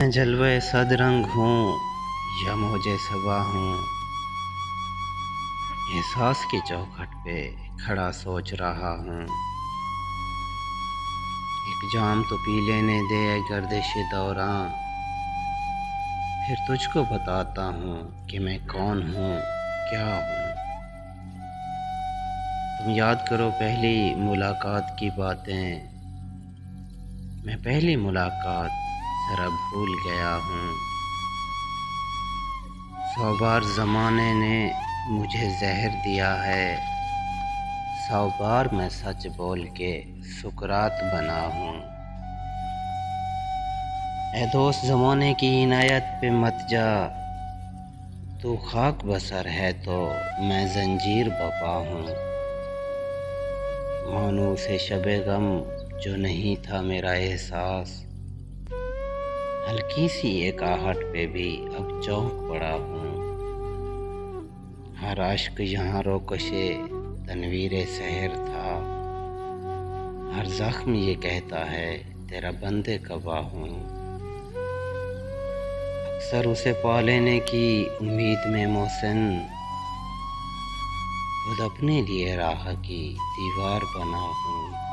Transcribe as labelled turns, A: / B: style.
A: मैं जलवे सदरंग हूँ या मौजे सबा हूँ। एहसास की चौखट पे खड़ा सोच रहा हूँ। एक जाम तो पी लेने दे गर्दिश दौरां, फिर तुझको बताता हूँ कि मैं कौन हूँ, क्या हूँ। तुम याद करो पहली मुलाकात की बातें। मैं पहली मुलाकात जरा भूल गया हूँ। 100 बार ज़माने ने मुझे जहर दिया है, 100 बार मैं सच बोल के सुकरात बना हूँ। ए दोस्त ज़माने की इनायत पे मत जा, तू खाक बसर है तो मैं जंजीर बपा हूँ। मानो से शबे गम जो नहीं था मेरा एहसास, हल्की सी एक आहट पे भी अब चौंक पड़ा हूँ। हर आश्क यहाँ रोकशे तनवीरे सहर था, हर जख्म ये कहता है तेरा बंदे कबा हूँ। अक्सर उसे पा लेने की उम्मीद में मोहसिन, खुद अपने लिए राह की दीवार बना हूँ।